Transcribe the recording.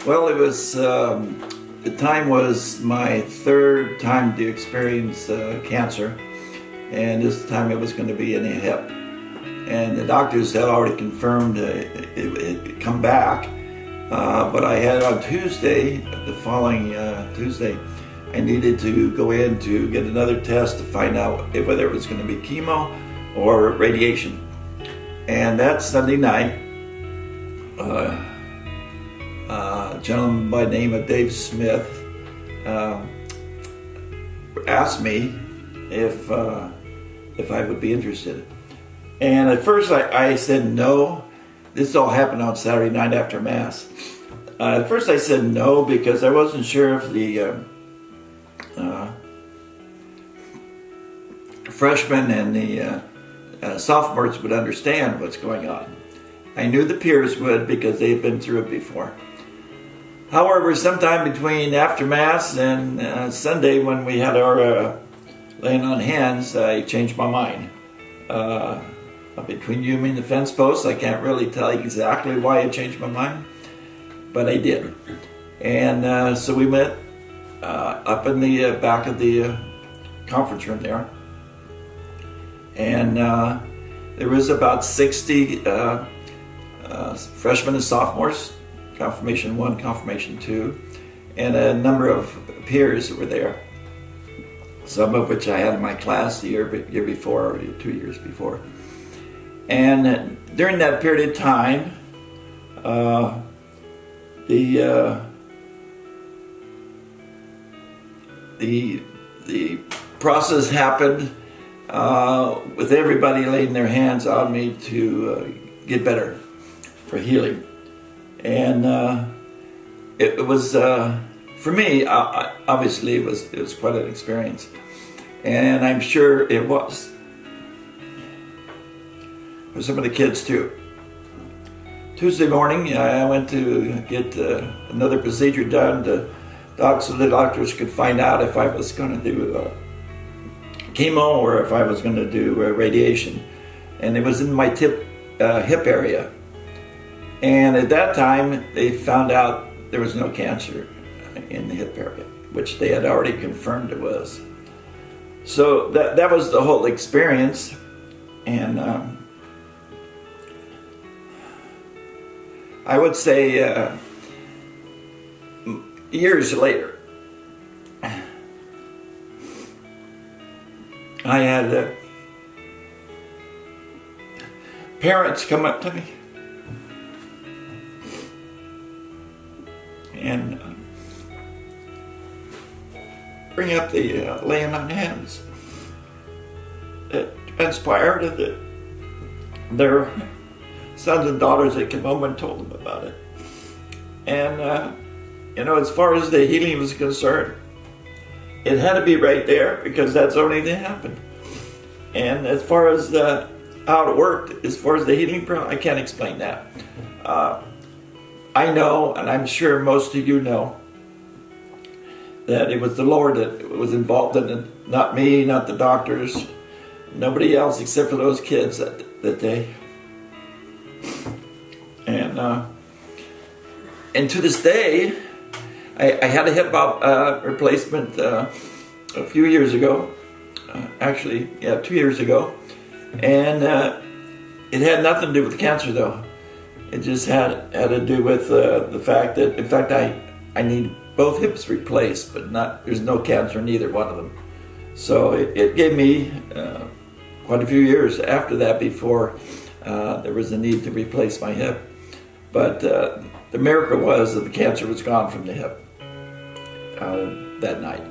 Well, it was, the time was my third time to experience cancer, and this time it was going to be in the hip. And the doctors had already confirmed it come back, but I had on Tuesday, the following Tuesday, I needed to go in to get another test to find out whether it was going to be chemo or radiation. And that Sunday night, a gentleman by the name of Dave Smith asked me if I would be interested. And at first I said no. This all happened on Saturday night after Mass. At first I said no because I wasn't sure if the freshmen and the sophomores would understand what's going on. I knew the peers would because they've been through it before. However, sometime between after Mass and Sunday when we had our laying on hands, I changed my mind. Between you and the fence posts, I can't really tell you exactly why I changed my mind, but I did. And so we met up in the back of the conference room there. And there was about 60 freshmen and sophomores, Confirmation 1, Confirmation 2, and a number of peers that were there, some of which I had in my class the year before, or 2 years before. And during that period of time, the process happened with everybody laying their hands on me to get better, for healing. And it was, for me, obviously it was quite an experience. And I'm sure it was for some of the kids too. Tuesday morning, I went to get another procedure done so the doctors could find out if I was going to do chemo or if I was going to do radiation. And it was in my hip area. And at that time, they found out there was no cancer in the hip area, which they had already confirmed it was. So that was the whole experience. And I would say years later, I had parents come up to me and bring up the laying on hands. It transpired that their sons and daughters had come home and told them about it. And as far as the healing was concerned, it had to be right there because that's only that happened. And as far as how it worked, as far as the healing process, I can't explain that. I know, and I'm sure most of you know, that it was the Lord that was involved in it, not me, not the doctors, nobody else except for those kids that day. And to this day, I had a hip replacement a few years ago, 2 years ago, and it had nothing to do with cancer though. It just had to do with the fact that, in fact, I need both hips replaced, but there's no cancer in either one of them. So it gave me quite a few years after that before there was a need to replace my hip. But the miracle was that the cancer was gone from the hip that night.